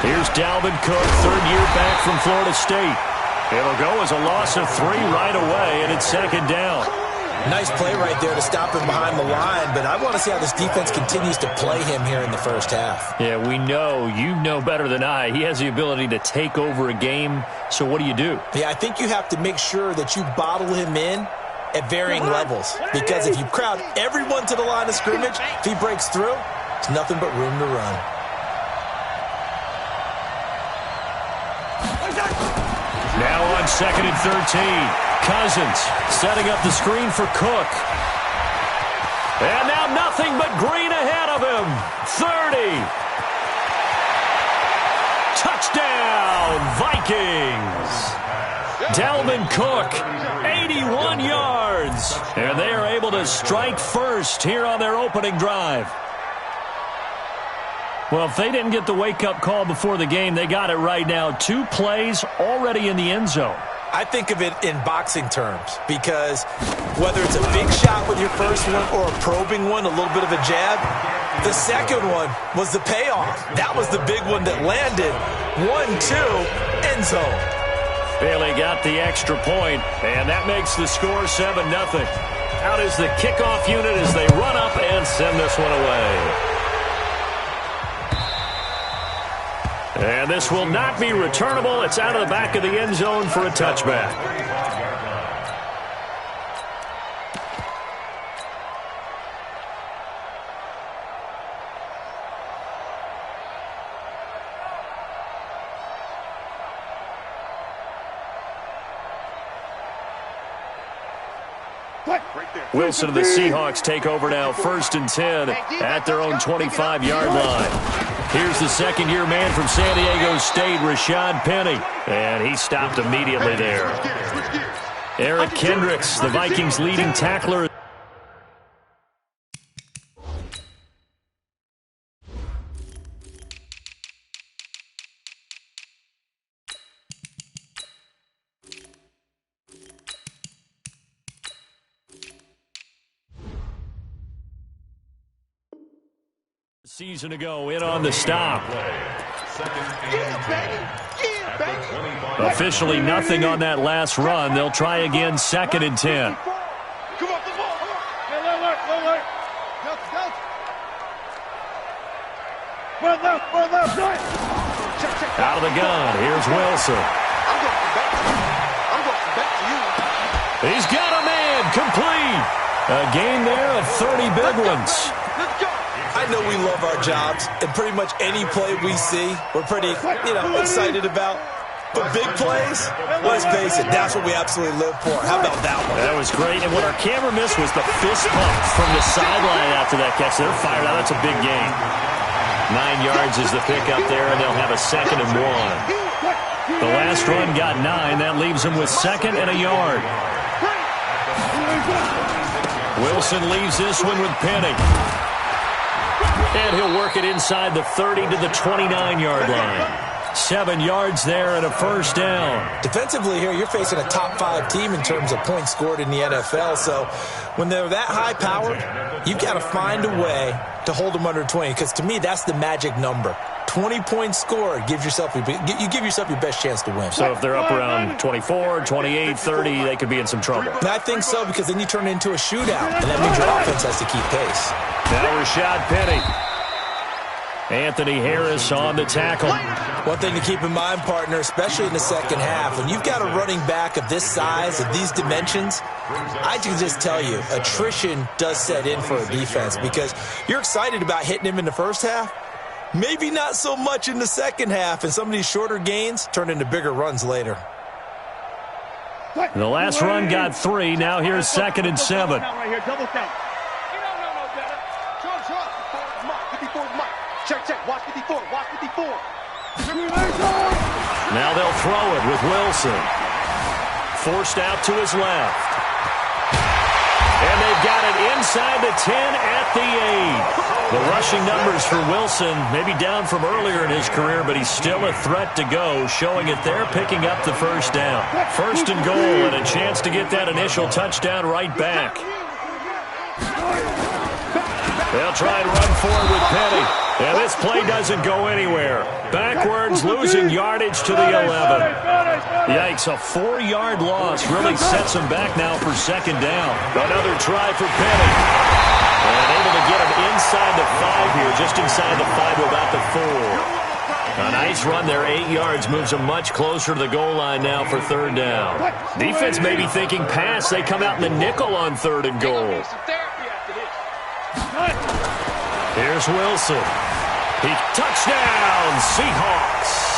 Here's Dalvin Cook, third year back from Florida State. It'll go as a loss of 3 right away, and it's second down. Nice play right there to stop him behind the line, but I want to see how this defense continues to play him here in the first half. Yeah, we know. You know better than I. He has the ability to take over a game, so what do you do? Yeah, I think you have to make sure that you bottle him in at varying levels, because if you crowd everyone to the line of scrimmage, if he breaks through, it's nothing but room to run. Now on 2nd and 13. Cousins setting up the screen for Cook. And now nothing but green ahead of him. 30. Touchdown, Vikings. Dalvin Cook, 81 yards. And they are able to strike first here on their opening drive. Well, if they didn't get the wake-up call before the game, they got it right now. 2 plays already in the end zone. I think of it in boxing terms, because whether it's a big shot with your first one or a probing one, a little bit of a jab, the second one was the payoff. That was the big one that landed. 1-2, end zone. Bailey got the extra point, and that makes the score 7-0. Out is the kickoff unit as they run up and send this one away. And this will not be returnable. It's out of the back of the end zone for a touchback. Wilson and the Seahawks take over now, 1st and 10 at their own 25-yard line. Here's the second-year man from San Diego State, Rashad Penny. And he stopped immediately there. Eric Kendricks, the Vikings' leading tackler. Season ago, in on the stop. Officially nothing on that last run. They'll try again, 2nd and 10. Out of the gun, here's Wilson. He's got a man, complete. A gain there of 30 big ones. I know we love our jobs, and pretty much any play we see, we're pretty, excited about. But big plays, let's face it, that's what we absolutely live for. How about that one? That was great, and what our camera missed was the fist pump from the sideline after that catch. They're fired out. That's a big gain. 9 yards is the pickup there, and they'll have a 2nd and 1. The last run got 9. That leaves them with 2nd and a yard. Wilson leaves this one with Penny. And he'll work it inside the 30 to the 29-yard line. 7 yards there and a first down. Defensively here, you're facing a top-5 team in terms of points scored in the NFL. So when they're that high-powered, you've got to find a way to hold them under 20. Because to me, that's the magic number. 20 points scored, you give yourself your best chance to win. So if they're up around 24, 28, 30, they could be in some trouble. And I think so, because then you turn it into a shootout, and that means your offense has to keep pace. Now Rashad Penny. Anthony Harris on the tackle. One thing to keep in mind, partner, especially in the second half, when you've got a running back of this size, of these dimensions, I can just tell you, attrition does set in for a defense, because you're excited about hitting him in the first half. Maybe not so much in the second half, and some of these shorter gains turn into bigger runs later. The last run got 3. Now here's 2nd and 7. Check. Watch 54. Now they'll throw it with Wilson. Forced out to his left. And they've got it inside the 10 at the 8. The rushing numbers for Wilson maybe down from earlier in his career, but he's still a threat to go, showing it they're picking up the first down. 1st and goal and a chance to get that initial touchdown right back. They'll try and run forward with Penny. And this play doesn't go anywhere. Backwards, losing yardage to the 11. Yikes, a 4-yard loss really sets them back now for second down. Another try for Penny. And able to get him inside the 5 here, just inside the 5 to about the 4. A nice run there, 8 yards, moves them much closer to the goal line now for third down. Defense may be thinking pass. They come out in the nickel on 3rd and goal. Here's Wilson. Touchdown, Seahawks.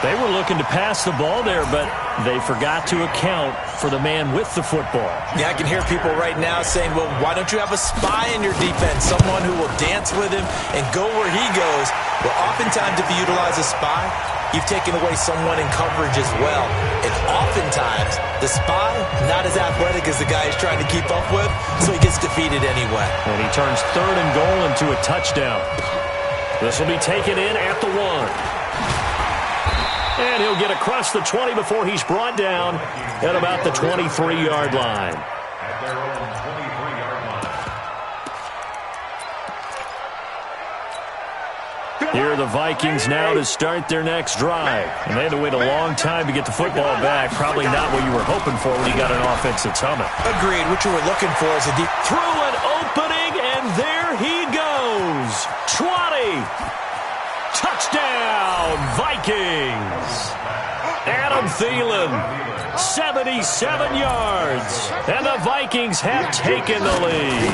They were looking to pass the ball there, but they forgot to account for the man with the football. Yeah, I can hear people right now saying, well, why don't you have a spy in your defense, someone who will dance with him and go where he goes? Well, oftentimes if you utilize a spy, you've taken away someone in coverage as well. And oftentimes, the spy, not as athletic as the guy he's trying to keep up with, so he gets defeated anyway. And he turns 3rd and goal into a touchdown. This will be taken in at the 1. And he'll get across the 20 before he's brought down at about the 23-yard line. Here are the Vikings now to start their next drive. And they had to wait a long time to get the football back. Probably not what you were hoping for when you got an offense that's humming. Agreed. What you were looking for is a deep... Through an opening, and there he goes. 20. Touchdown, Vikings. Adam Thielen, 77 yards. And the Vikings have taken the lead.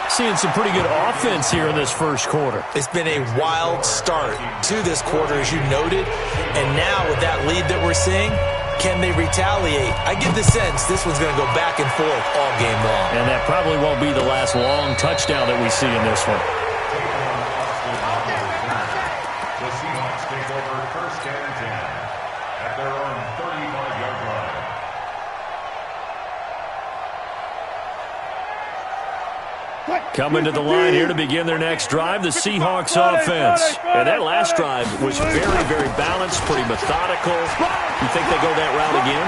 Seeing some pretty good offense here in this first quarter. It's been a wild start to this quarter, as you noted. And now with that lead that we're seeing, can they retaliate? I get the sense this one's going to go back and forth all game long. And that probably won't be the last long touchdown that we see in this one. The Seahawks take over 1st and 10 at their own 35-yard line. Coming to the line here to begin their next drive, the Seahawks offense. And that last drive was very, very balanced, pretty methodical. You think they go that route again?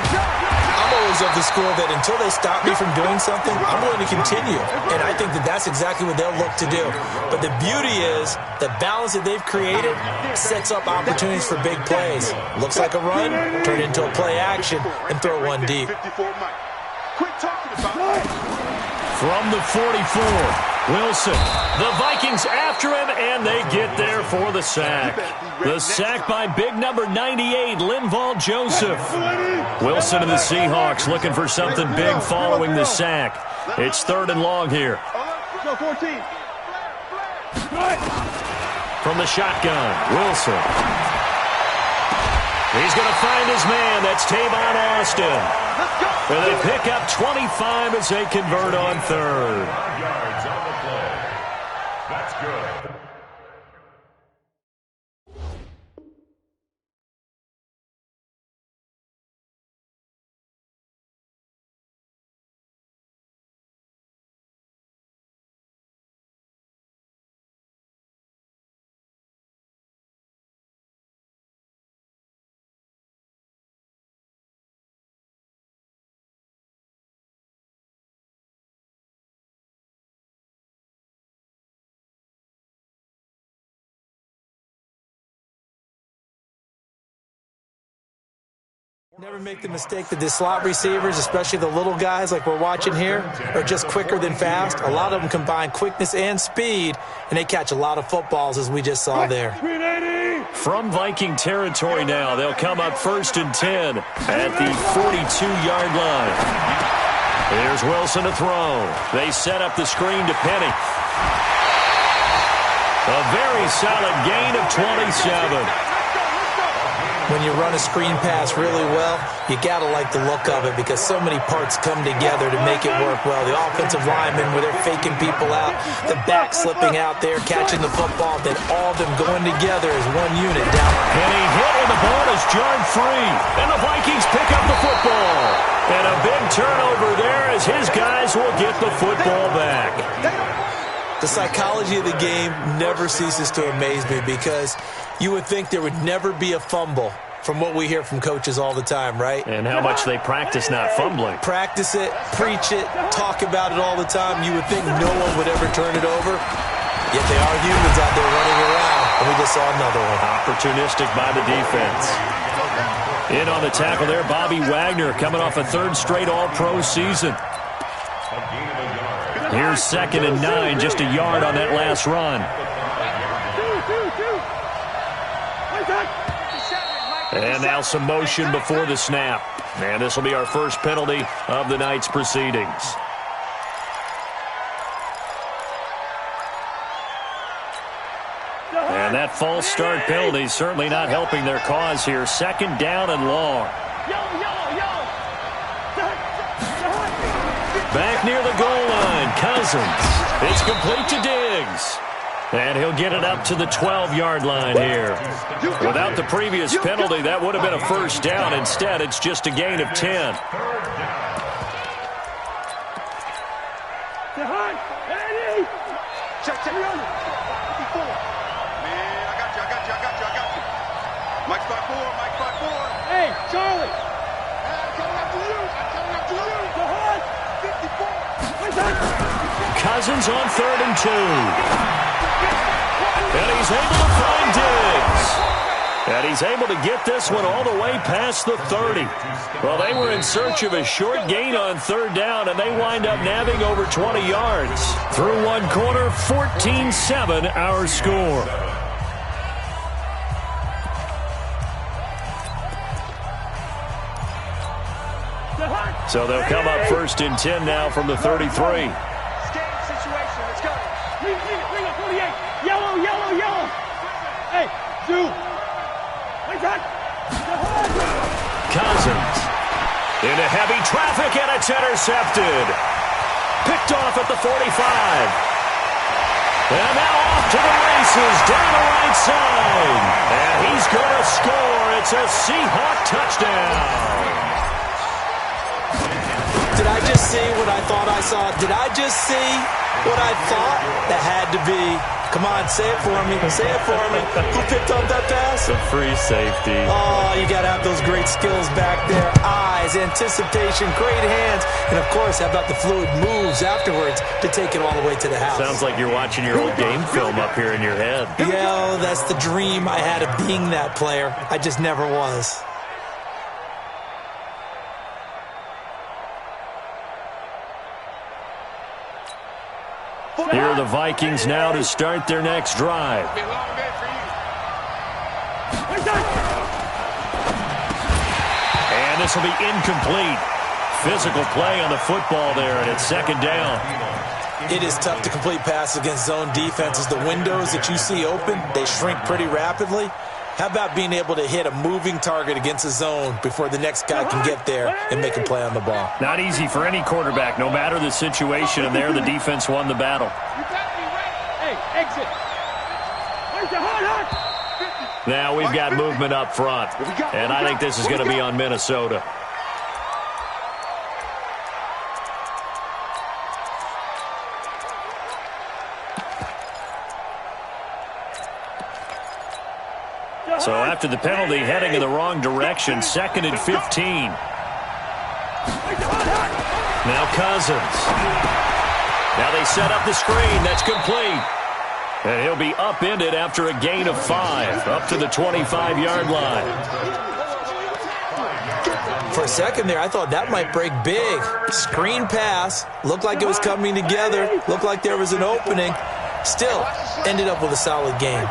I'm always of the school that until they stop me from doing something, I'm going to continue. And I think that that's exactly what they'll look to do. But the beauty is the balance that they've created sets up opportunities for big plays. Looks like a run, turn it into a play action, and throw one deep. From the 44, Wilson. The Vikings after him, and they get there for the sack. The sack by big number 98, Linval Joseph. Wilson and the Seahawks looking for something big following the sack. It's 3rd and long here. From the shotgun, Wilson. He's going to find his man. That's Tavon Austin. And they pick up 25 as they convert on 3rd. Yards on the play. That's good. Never make the mistake that the slot receivers, especially the little guys like we're watching here, are just quicker than fast. A lot of them combine quickness and speed, and they catch a lot of footballs, as we just saw there. From Viking territory now, they'll come up 1st and 10 at the 42-yard line. Here's Wilson to throw. They set up the screen to Penny. A very solid gain of 27. When you run a screen pass really well, you got to like the look of it because so many parts come together to make it work well. The offensive linemen, where they're faking people out, the back slipping out there, catching the football, then all of them going together as one unit down. Penny hit and the ball is jarred free. And the Vikings pick up the football. And a big turnover there as his guys will get the football back. The psychology of the game never ceases to amaze me because you would think there would never be a fumble from what we hear from coaches all the time, right? And how much they practice not fumbling. Practice it, preach it, talk about it all the time. You would think no one would ever turn it over. Yet they are humans out there running around, and we just saw another one. Opportunistic by the defense. In on the tackle there, Bobby Wagner coming off a third straight All-Pro season. Here's 2nd and 9, just a yard on that last run. And now some motion before the snap. And this will be our first penalty of the night's proceedings. And that false start penalty certainly not helping their cause here. 2nd down and long. Back near the goal line, Cousins. It's complete to Diggs. And he'll get it up to the 12-yard line here. Without the previous penalty, that would have been a first down. Instead, it's just a gain of 10. Check. Mike's by 4. Hey, Charlie. Coming after you. 54. Cousins on 3rd and 2. And he's able to find Diggs. And he's able to get this one all the way past the 30. Well, they were in search of a short gain on 3rd down, and they wind up nabbing over 20 yards. Through one quarter, 14-7 our score. So they'll come up 1st and 10 now from the 33. Situation, let's go. Bring it, 48. Yellow. Hey, Zoo. Wait, Cousins into heavy traffic, and it's intercepted. Picked off at the 45. And now off to the races down the right side. And he's going to score. It's a Seahawk touchdown. Did I just see what I thought I saw? Did I just see what I thought? That had to be. Come on, say it for me. Say it for me. Who picked up that pass? The free safety. Oh, you got to have those great skills back there. Eyes, anticipation, great hands. And, of course, how about the fluid moves afterwards to take it all the way to the house? Sounds like you're watching your old game film up here in your head. Yeah, that's the dream I had of being that player. I just never was. Here are the Vikings now to start their next drive. And this will be incomplete. Physical play on the football there, and it's 2nd down. It is tough to complete passes against zone defenses. The windows that you see open, they shrink pretty rapidly. How about being able to hit a moving target against a zone before the next guy can get there and make a play on the ball? Not easy for any quarterback, no matter the situation, and there the defense won the battle. Hey, exit. Where's the hard? Now we've got movement up front, and I think this is going to be on Minnesota. So after the penalty, heading in the wrong direction, 2nd and 15. Now Cousins. Now they set up the screen. That's complete. And he'll be upended after a gain of 5, up to the 25-yard line. For a second there, I thought that might break big. Screen pass. Looked like it was coming together. Looked like there was an opening. Still, ended up with a solid game.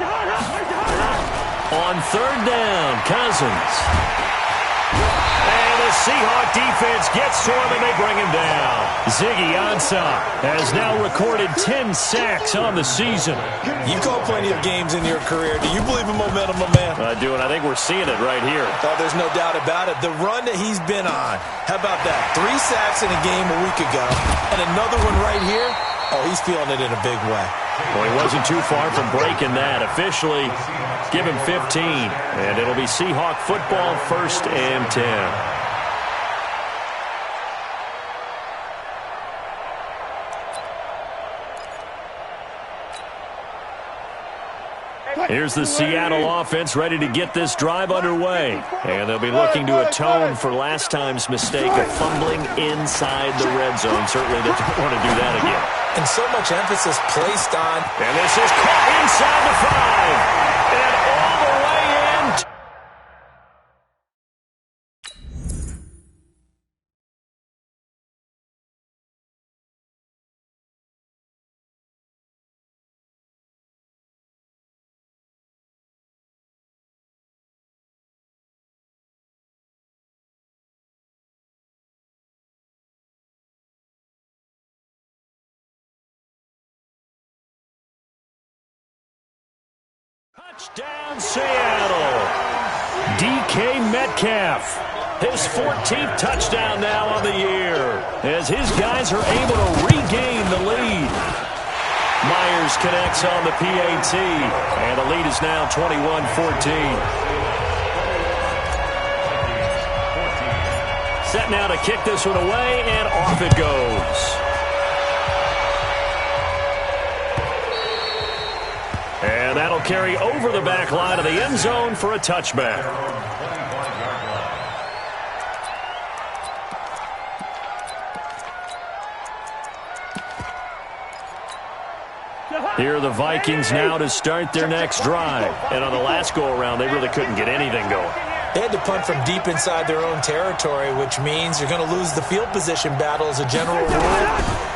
On 3rd down, Cousins. And the Seahawk defense gets to him, and they bring him down. Ziggy Ansah has now recorded 10 sacks on the season. You've called plenty of games in your career. Do you believe in momentum, my man? I do, and I think we're seeing it right here. Oh, there's no doubt about it. The run that he's been on. How about that? 3 sacks in a game a week ago, and another one right here. Oh, he's feeling it in a big way. Well, he wasn't too far from breaking that. Officially, give him 15. And it'll be Seahawk football, 1st and 10. Here's the Seattle offense ready to get this drive underway. And they'll be looking to atone for last time's mistake of fumbling inside the red zone. Certainly they don't want to do that again. And so much emphasis placed on. And this is caught inside the 5. And all the way in. Touchdown, Seattle. DK Metcalf. His 14th touchdown now on the year as his guys are able to regain the lead. Myers connects on the PAT, and the lead is now 21-14. Set now to kick this one away, and off it goes. And that'll carry over the back line of the end zone for a touchback. Here are the Vikings now to start their next drive. And on the last go-around, they really couldn't get anything going. They had to punt from deep inside their own territory, which means you're going to lose the field position battle as a general rule.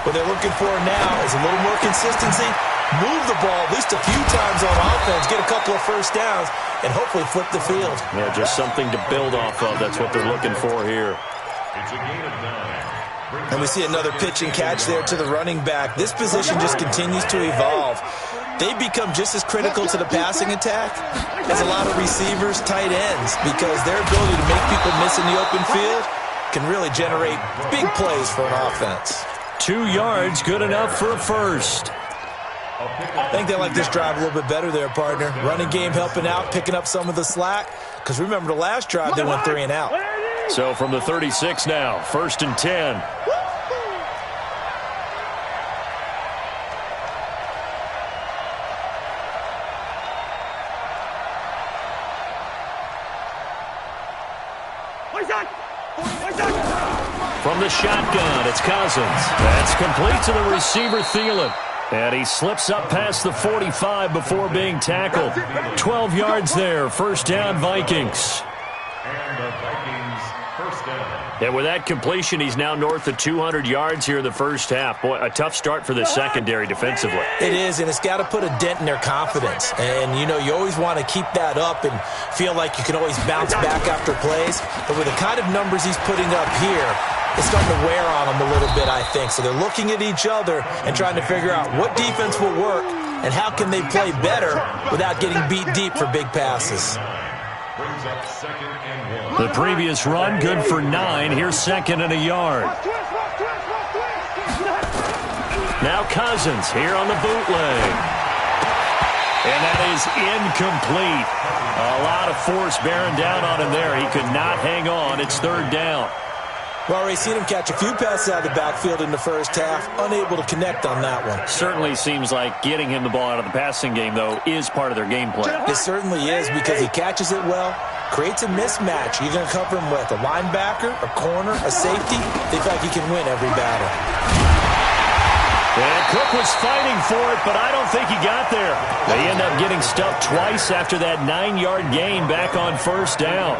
What they're looking for now is a little more consistency. Move the ball at least a few times on offense, get a couple of first downs, and hopefully flip the field. Yeah, just something to build off of. That's what they're looking for here. It's a gain of 9. And we see another pitch and catch there to the running back. This position just continues to evolve. They become just as critical to the passing attack as a lot of receivers, tight ends, because their ability to make people miss in the open field can really generate big plays for an offense. 2 yards, good enough for a first. I think they like this drive a little bit better there, partner. Running game helping out, picking up some of the slack. Because remember, the last drive, they went 3 and out. So from the 36 now, 1st and 10. From the shotgun, it's Cousins. That's complete to the receiver, Thielen. And he slips up past the 45 before being tackled. 12 yards there. First down, Vikings. And the Vikings first down. And with that completion, he's now north of 200 yards here in the first half. Boy, a tough start for the secondary defensively. It is, and it's got to put a dent in their confidence. And, you know, you always want to keep that up and feel like you can always bounce back after plays. But with the kind of numbers he's putting up here, it's starting to wear on them a little bit, I think. So they're looking at each other and trying to figure out what defense will work and how can they play better without getting beat deep for big passes. Brings up 2nd and 1. The previous run, good for 9. Here's 2nd and a yard. Now Cousins here on the bootleg. And that is incomplete. A lot of force bearing down on him there. He could not hang on. It's 3rd down. We've already seen him catch a few passes out of the backfield in the first half, unable to connect on that one. Certainly seems like getting him the ball out of the passing game, though, is part of their game plan. It certainly is because he catches it well, creates a mismatch. You're going to cover him with a linebacker, a corner, a safety. They feel like he can win every battle. And Cook was fighting for it, but I don't think he got there. They end up getting stuffed twice after that 9-yard gain back on first down.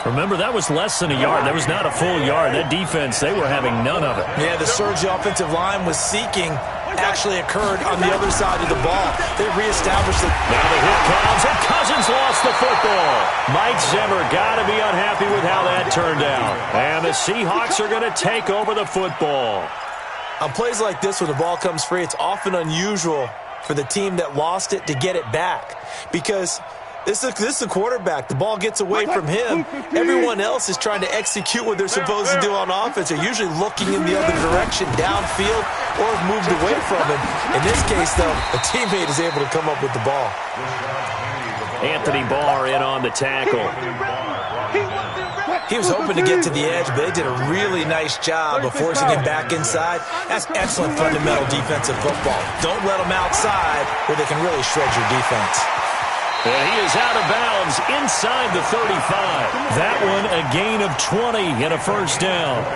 Remember, that was less than a yard. That was not a full yard. That defense, they were having none of it. Yeah, the surge the offensive line was seeking actually occurred on the other side of the ball. They reestablished it. Now the hit comes, and Cousins lost the football. Mike Zimmer got to be unhappy with how that turned out. And the Seahawks are going to take over the football. On plays like this, when the ball comes free, it's often unusual for the team that lost it to get it back. Because this is a quarterback. The ball gets away from him. Everyone else is trying to execute what they're supposed to do on offense. They're usually looking in the other direction, downfield, or have moved away from him. In this case, though, a teammate is able to come up with the ball. Anthony Barr in on the tackle. He was hoping to get to the edge, but they did a really nice job of forcing him back inside. That's excellent fundamental defensive football. Don't let them outside where they can really shred your defense. And he is out of bounds inside the 35. That one a gain of 20 and a first down.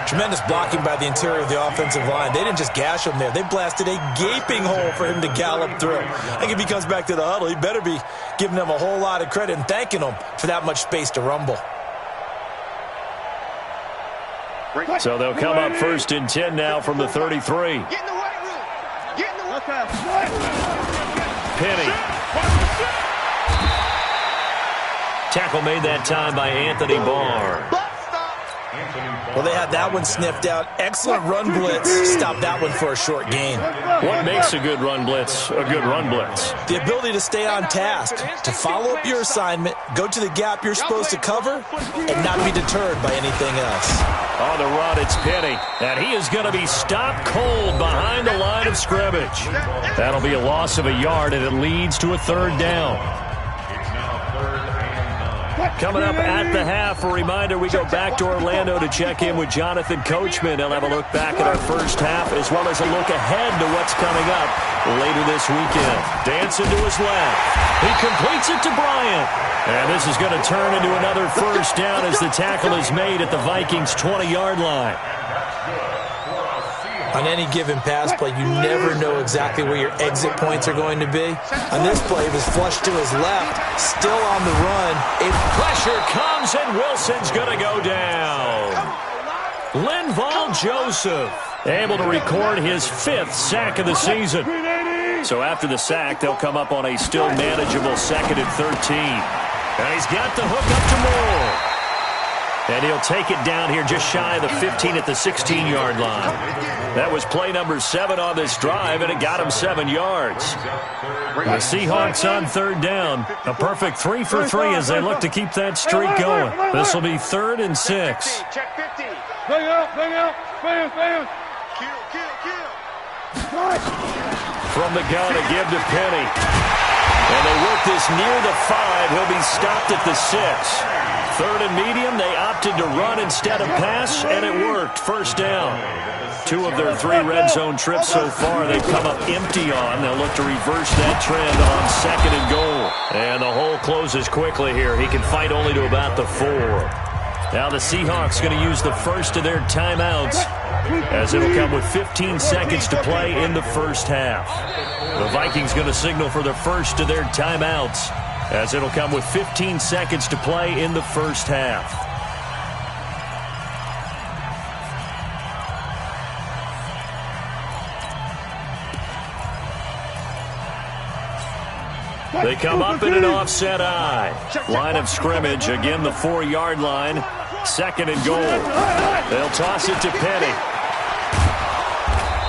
Tremendous blocking by the interior of the offensive line. They didn't just gash him there. They blasted a gaping hole for him to gallop through. I think if he comes back to the huddle, he better be giving them a whole lot of credit and thanking them for that much space to rumble. So they'll come up first and 10 now from the 33. Get in the right room. Get in the right room. Penny. Tackle made that time by Anthony Barr. Well, they had that one sniffed out. Excellent run blitz. Stopped that one for a short gain. What makes a good run blitz a good run blitz? The ability to stay on task, to follow up your assignment, go to the gap you're supposed to cover, and not be deterred by anything else. On the run, it's Penny. And he is going to be stopped cold behind the line of scrimmage. That'll be a loss of a yard, and it leads to a third down. Coming up at the half, a reminder, we go back to Orlando to check in with Jonathan Coachman. He'll have a look back at our first half as well as a look ahead to what's coming up later this weekend. Dancing to his left. He completes it to Bryant. And this is going to turn into another first down as the tackle is made at the Vikings' 20-yard line. On any given pass play, you never know exactly where your exit points are going to be. On this play, it was flushed to his left, still on the run. Pressure comes, and Wilson's going to go down. Linval Joseph able to record his 5th sack of the season. So after the sack, they'll come up on a still manageable 2nd and 13. And he's got the hook up to Moore. And he'll take it down here just shy of the 15 at the 16-yard line. That was play number 7 on this drive, and it got him 7 yards. The Seahawks on third down. A perfect 3 for 3 as they look to keep that streak going. This will be 3rd and 6. Check 50. Bang out. Fans. From the gun, a give to Penny. And they work this near the 5. He'll be stopped at the 6. 3rd and medium, they opted to run instead of pass, and it worked. First down. 2 of their 3 red zone trips so far they've come up empty on. They'll look to reverse that trend on 2nd and goal. And the hole closes quickly here. He can fight only to about the 4. Now the Seahawks going to use the first of their timeouts as it'll come with 15 seconds to play in the first half. The Vikings going to signal for the first of their timeouts as it'll come with 15 seconds to play in the first half. They come up in an offset eye. Line of scrimmage, again the 4-yard line. 2nd and goal. They'll toss it to Penny.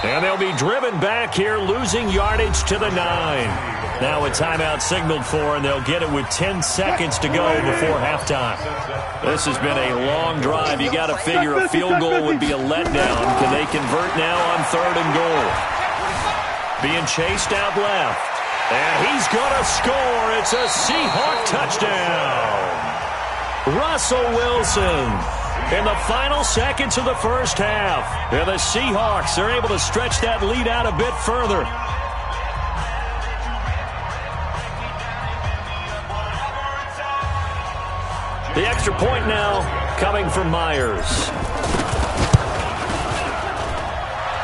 And they'll be driven back here, losing yardage to the 9. Now a timeout signaled for, and they'll get it with 10 seconds to go before halftime. This has been a long drive. You got to figure a field goal would be a letdown. Can they convert now on 3rd and goal? Being chased out left. And he's going to score. It's a Seahawk touchdown. Russell Wilson in the final seconds of the first half. And the Seahawks are able to stretch that lead out a bit further. The extra point now coming from Myers.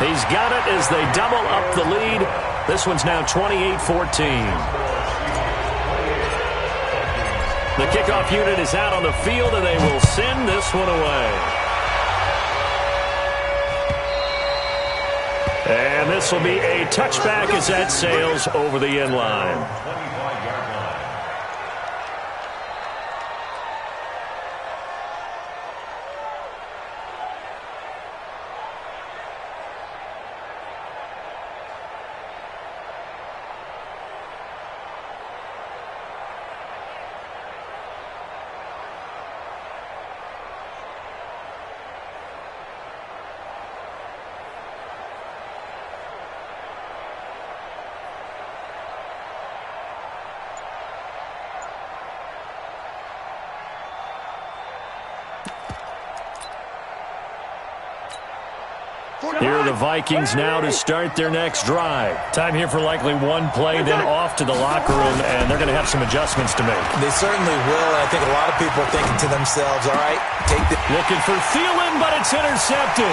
He's got it as they double up the lead. This one's now 28-14. The kickoff unit is out on the field, and they will send this one away. And this will be a touchback as that sails over the end line. Here are the Vikings now to start their next drive. Time here for likely one play, then off to the locker room, and they're going to have some adjustments to make. They certainly will, and I think a lot of people are thinking to themselves, all right, take the... Looking for Thielen, but it's intercepted.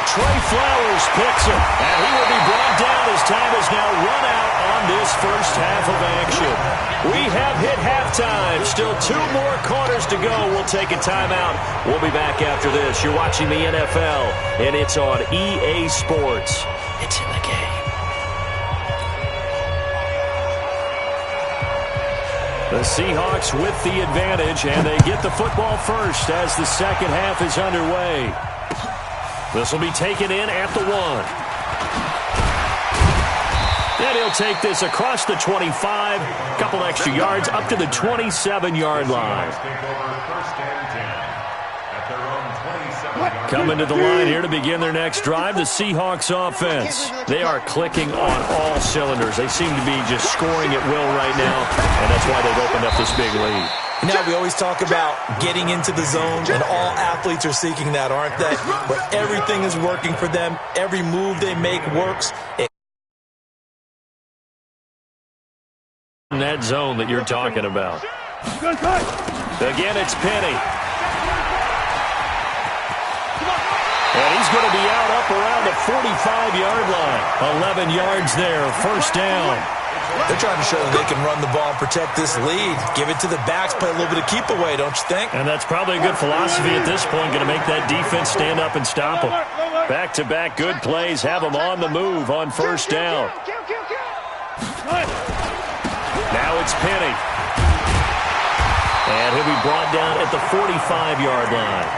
Trey Flowers picks it, and he will be brought down as time is now run out on this first half of action. We have hit halftime. Still 2 more quarters to go. We'll take a timeout. We'll be back after this. You're watching the NFL, and it's on EA Sports. It's in the game. The Seahawks with the advantage, and they get the football first as the second half is underway. This will be taken in at the 1. And he'll take this across the 25, a couple extra yards up to the 27-yard line. Coming to the line here to begin their next drive, the Seahawks offense. They are clicking on all cylinders. They seem to be just scoring at will right now, and that's why they've opened up this big lead. Now, we always talk about getting into the zone, and all athletes are seeking that, aren't they? Where everything is working for them. Every move they make works. In that zone that you're talking about. Again, it's Penny. And he's going to be out up around the 45-yard line. 11 yards there, first down. They're trying to show that they can run the ball and protect this lead. Give it to the backs, play a little bit of keep away, don't you think? And that's probably a good philosophy at this point, going to make that defense stand up and stop them. Back-to-back good plays, have them on the move on first down. Now it's Penny. And he'll be brought down at the 45-yard line.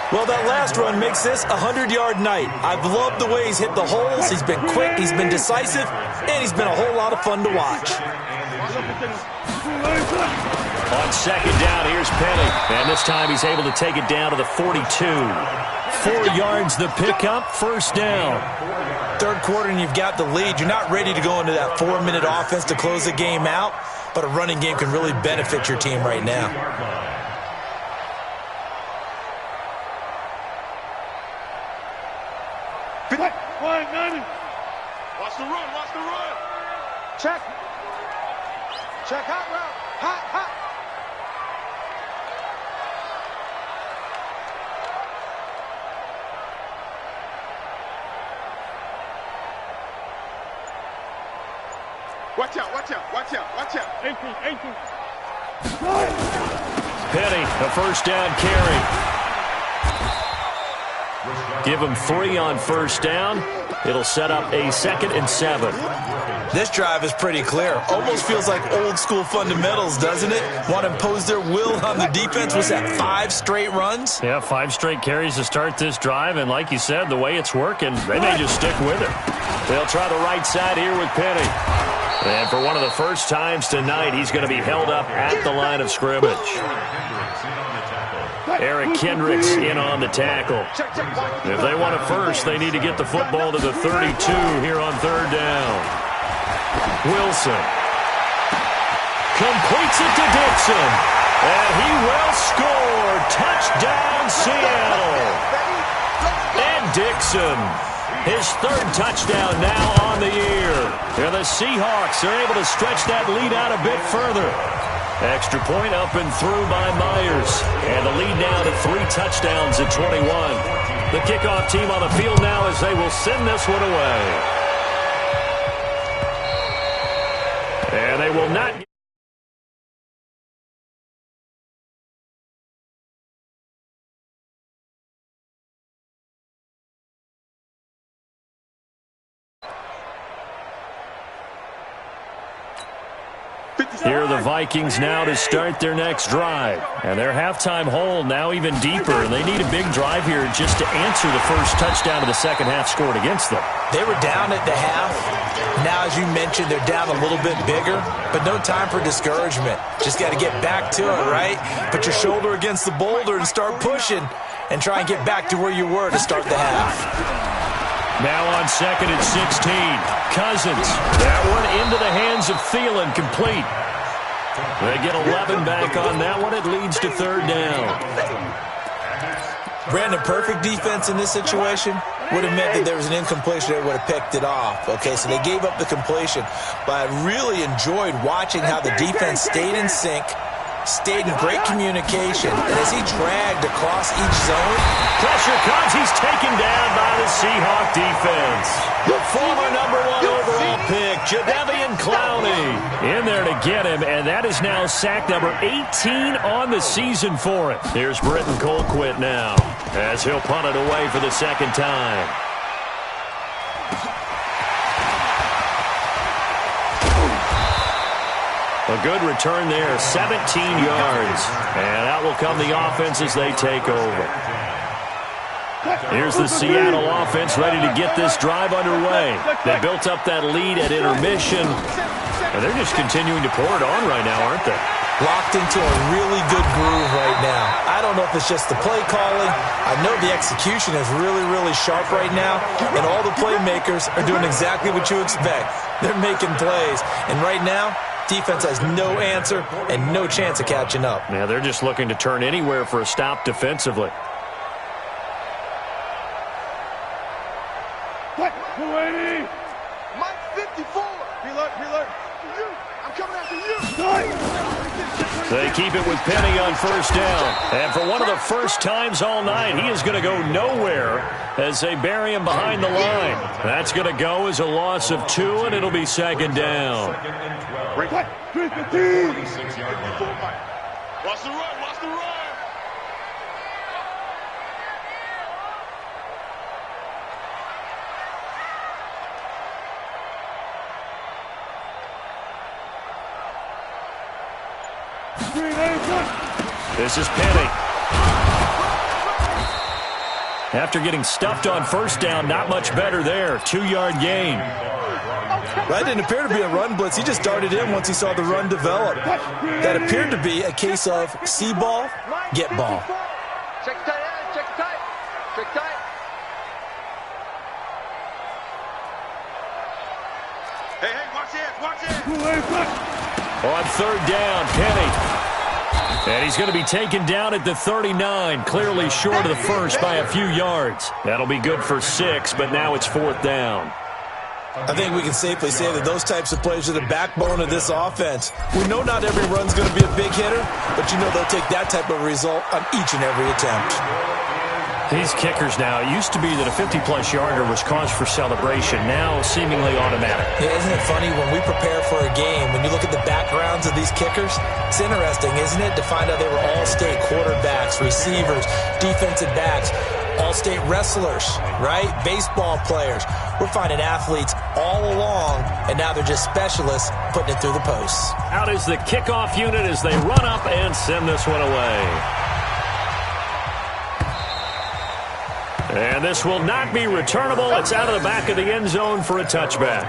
Well, that last run makes this a 100-yard night. I've loved the way he's hit the holes. He's been quick, he's been decisive, and he's been a whole lot of fun to watch. On second down, here's Penny. And this time he's able to take it down to the 42. 4 yards the pickup, first down. Third quarter and you've got the lead. You're not ready to go into that 4-minute offense to close the game out, but a running game can really benefit your team right now. Watch the run, watch the run. Check. Check, hot route. Hot, hot. Watch out, watch out, watch out, watch out. 18. Penny, a first down carry. Give him 3 on first down. It'll set up a 2nd and 7. This drive is pretty clear. Almost feels like old school fundamentals, doesn't it? Want to impose their will on the defense. Was that 5 straight runs? Yeah, 5 straight carries to start this drive, and like you said, the way it's working, they may just stick with it. They'll try the right side here with Penny. And for one of the first times tonight, he's going to be held up at the line of scrimmage. Eric Kendricks in on the tackle. If they want it first, they need to get the football to the 32 here on third down. Wilson completes it to Dixon, and he will score. Touchdown, Seattle. And Dixon, his 3rd touchdown now on the year. And the Seahawks are able to stretch that lead out a bit further. Extra point up and through by Myers. And the lead now to 3 touchdowns at 21. The kickoff team on the field now as they will send this one away. And they will not... Here are the Vikings now to start their next drive. And their halftime hole now even deeper. And they need a big drive here just to answer the first touchdown of the second half scored against them. They were down at the half. Now, as you mentioned, they're down a little bit bigger. But no time for discouragement. Just got to get back to it, right? Put your shoulder against the boulder and start pushing. And try and get back to where you were to start the half. Now on second and 16. Cousins. That one into the hands of Thielen, complete. They get 11 back on that one. It leads to third down. Brandon, perfect defense in this situation would have meant that there was an incompletion that would have picked it off. Okay, so they gave up the completion. But I really enjoyed watching how the defense stayed in sync, stayed in great communication, and as he dragged across each zone. Pressure comes. He's taken down by the Seahawk defense. The former #1 overall pick, Jadeveon Clowney, in there to get him, and that is now sack number 18 on the season for him. Here's Britton Colquitt now, as he'll punt it away for the second time. A good return there, 17 yards. And out will come the offense as they take over. Here's the Seattle offense ready to get this drive underway. They built up that lead at intermission, and they're just continuing to pour it on right now, aren't they? Locked into a really good groove right now. I don't know if it's just the play calling. I know the execution is really, really sharp right now, and all the playmakers are doing exactly what you expect. They're making plays, and right now, defense has no answer and no chance of catching up. Yeah, they're just looking to turn anywhere for a stop defensively. Mike 54. Reload. I'm coming after you. They keep it with Penny on first down. And for one of the first times all night, he is going to go nowhere as they bury him behind the line. That's going to go as a loss of 2, and it'll be second down. Watch the run. This is Penny. After getting stuffed on first down, not much better there. 2-yard gain. That didn't appear to be a run blitz. He just darted in once he saw the run develop. That appeared to be a case of see ball, get ball. Check tight. Hey, watch it. On third down, Penny. And he's going to be taken down at the 39, clearly short of the first by a few yards. That'll be good for 6, but now it's fourth down. I think we can safely say that those types of plays are the backbone of this offense. We know not every run's going to be a big hitter, but you know they'll take that type of result on each and every attempt. These kickers now, it used to be that a 50-plus yarder was cause for celebration, now seemingly automatic. Yeah, isn't it funny when we prepare for a game, when you look at the backgrounds of these kickers, it's interesting, isn't it, to find out they were all-state quarterbacks, receivers, defensive backs, all-state wrestlers, right? Baseball players. We're finding athletes all along, and now they're just specialists putting it through the posts. Out is the kickoff unit as they run up and send this one away. And this will not be returnable. It's out of the back of the end zone for a touchback.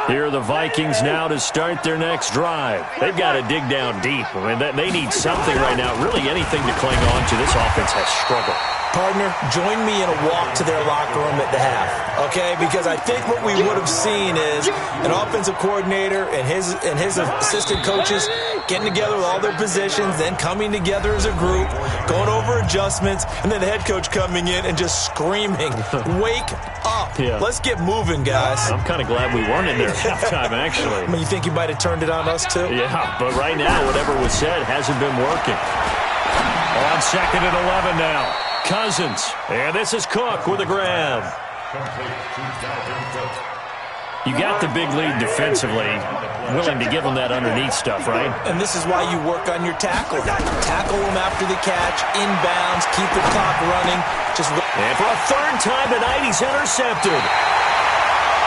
Here are the Vikings now to start their next drive. They've got to dig down deep. I mean, they need something right now, really anything to cling on to. This offense has struggled. Partner, join me in a walk to their locker room at the half, okay? Because I think what we would have seen is an offensive coordinator and his assistant coaches getting together with all their positions, then coming together as a group, going over adjustments, and then the head coach coming in and just screaming, "Wake up. Yeah. Let's get moving, guys." I'm kind of glad we weren't in there at halftime, actually. I mean, you think you might have turned it on us, too? Yeah, but right now, whatever was said hasn't been working. On second and 11 now. Cousins. And this is Cook with a grab. You got the big lead defensively. Willing to give them that underneath stuff, right? And this is why you work on your tackle. Tackle them after the catch, inbounds, keep the clock running. And for a third time tonight, he's intercepted.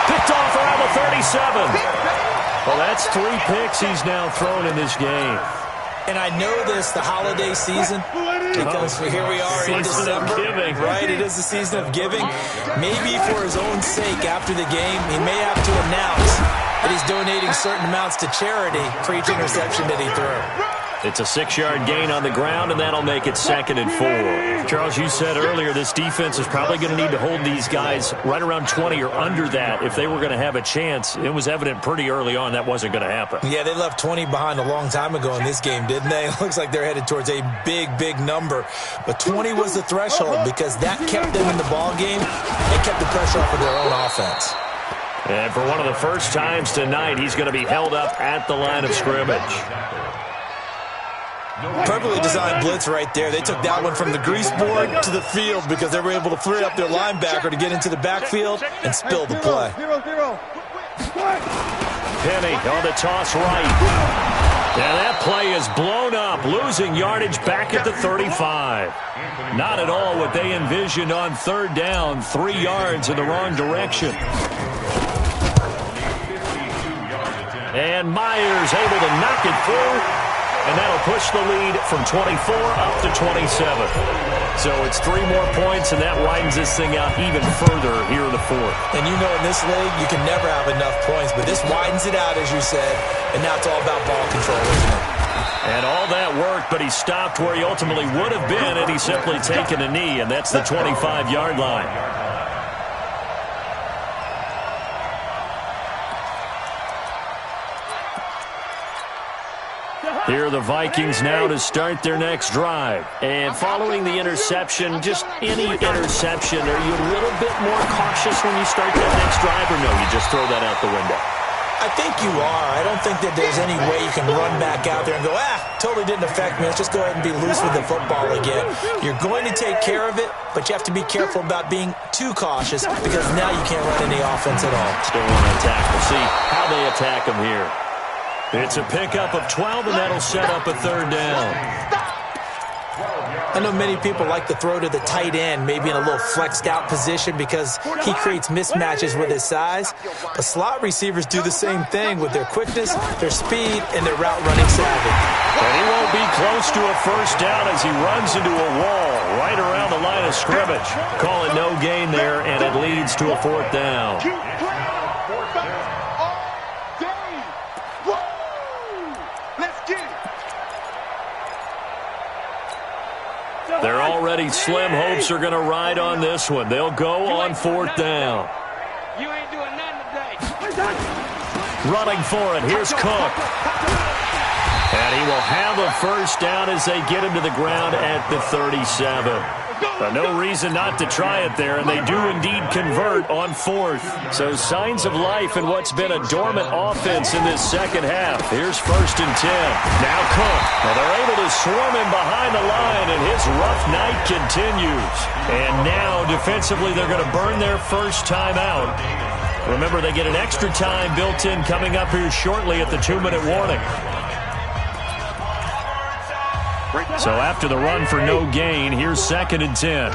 Picked off around the 37. Well, that's 3 picks he's now thrown in this game. And I know this, the holiday season, because here we are in December, right? It is the season of giving. Maybe for his own sake, after the game, he may have to announce that he's donating certain amounts to charity for each interception that he threw. It's a 6-yard gain on the ground, and that'll make it 2nd and 4. Charles, you said earlier this defense is probably going to need to hold these guys right around 20 or under that if they were going to have a chance. It was evident pretty early on that wasn't going to happen. Yeah, they left 20 behind a long time ago in this game, didn't they? It looks like they're headed towards a big, big number. But 20 was the threshold because that kept them in the ball game and kept the pressure off of their own offense. And for one of the first times tonight, he's going to be held up at the line of scrimmage. Perfectly designed blitz right there. They took that one from the grease board to the field because they were able to free up their linebacker to get into the backfield and spill the play. Penny on the toss right. And that play is blown up, losing yardage back at the 35. Not at all what they envisioned on 3rd down, 3 yards in the wrong direction. And Myers able to knock it through. And that'll push the lead from 24 up to 27. So it's 3 more points, and that widens this thing out even further here in the 4th. And you know in this league, you can never have enough points, but this widens it out, as you said, and now it's all about ball control, isn't it? And all that worked, but he stopped where he ultimately would have been, and he's simply taken a knee, and that's the 25-yard line. Here are the Vikings now to start their next drive. And following the interception, just any interception, are you a little bit more cautious when you start that next drive, or no, you just throw that out the window? I think you are. I don't think that there's any way you can run back out there and go, totally didn't affect me. Let's just go ahead and be loose with the football again. You're going to take care of it, but you have to be careful about being too cautious because now you can't run any offense at all. Still want to attack. We'll see how they attack him here. It's a pickup of 12, and that'll set up a 3rd down. I know many people like to throw to the tight end, maybe in a little flexed out position because he creates mismatches with his size. But slot receivers do the same thing with their quickness, their speed, and their route running savvy. And he won't be close to a 1st down as he runs into a wall right around the line of scrimmage. Call it no gain there, and it leads to a 4th down. They're already slim hopes are going to ride on this one. They'll go on 4th down. You ain't doing nothing today. Running for it. Here's Cook. And he will have a 1st down as they get him to the ground at the 37. No reason not to try it there, and they do indeed convert on 4th. So signs of life in what's been a dormant offense in this 2nd half. Here's 1st and 10. Now Cook. Well, they're able to swarm him behind the line, and his rough night continues. And now, defensively, they're going to burn their 1st time out. Remember, they get an extra time built in coming up here shortly at the 2-minute warning. So after the run for no gain, here's 2nd and 10.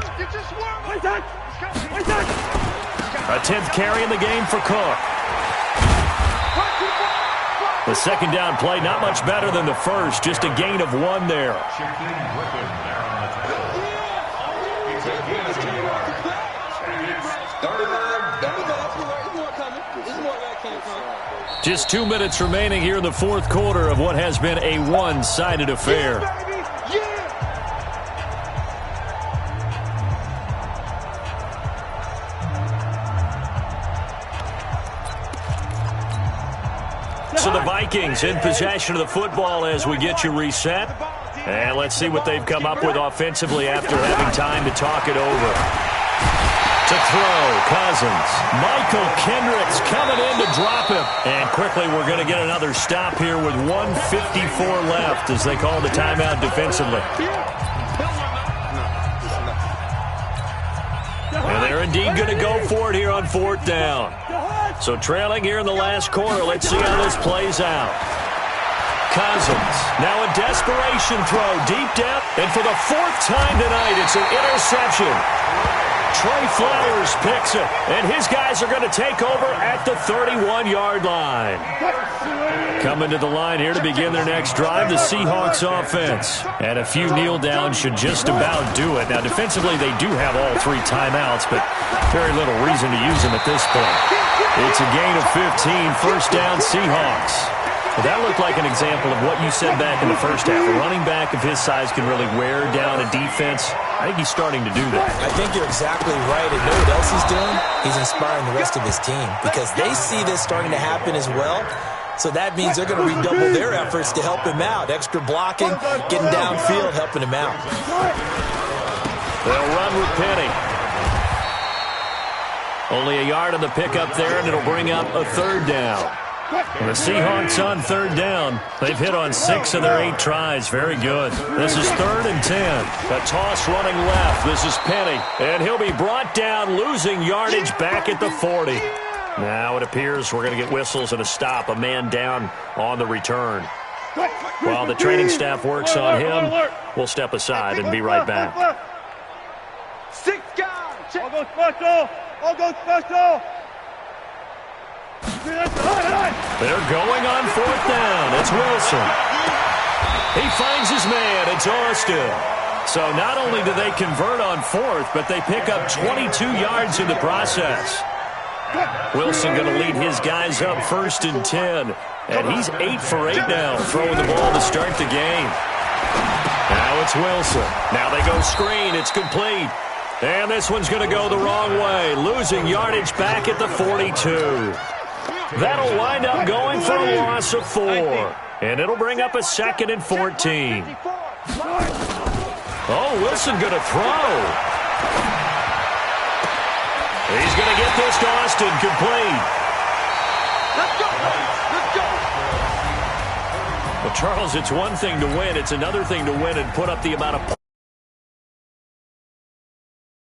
A 10th carry in the game for Cook. The 2nd down play, not much better than the 1st, just a gain of 1 there. Just 2 minutes remaining here in the 4th quarter of what has been a one-sided affair. So the Vikings in possession of the football as we get you reset. And let's see what they've come up with offensively after having time to talk it over. To throw, Cousins. Michael Kendricks coming in to drop him. And quickly we're going to get another stop here with 1:54 left as they call the timeout defensively. And they're indeed going to go for it here on 4th down. So trailing here in the last quarter, let's see how this plays out. Cousins, now a desperation throw deep down, and for the 4th time tonight, it's an interception. Trey Flowers picks it, and his guys are going to take over at the 31-yard line. Coming to the line here to begin their next drive, the Seahawks offense. And a few kneel downs should just about do it. Now, defensively, they do have all 3 timeouts, but very little reason to use them at this point. It's a gain of 15, 1st down Seahawks. Well, that looked like an example of what you said back in the first half. A running back of his size can really wear down a defense. I think he's starting to do that. I think you're exactly right. And know what else he's doing? He's inspiring the rest of his team because they see this starting to happen as well. So that means they're going to redouble their efforts to help him out. Extra blocking, getting downfield, helping him out. They'll run with Penny. Only a yard on the pickup there, and it'll bring up a third down. And the Seahawks on third down. They've hit on 6 of their 8 tries. Very good. This is 3rd and 10. A toss running left. This is Penny. And he'll be brought down, losing yardage back at the 40. Now it appears we're going to get whistles and a stop. A man down on the return. While the training staff works on him, we'll step aside and be right back. 6 guys. All go special. All go special. They're going on 4th down. It's Wilson. He finds his man. It's Austin. So not only do they convert on 4th, but they pick up 22 yards in the process. Wilson going to lead his guys up 1st and 10. And he's 8 for 8 now, throwing the ball to start the game. Now it's Wilson. Now they go screen. It's complete. And this one's going to go the wrong way, losing yardage back at the 42. That'll wind up going for a loss of 4. And it'll bring up a 2nd and 14. Oh, Wilson going to throw. He's going to get this to Austin, complete. Let's go. Let's go. Well, Charles, it's one thing to win. It's another thing to win and put up the amount of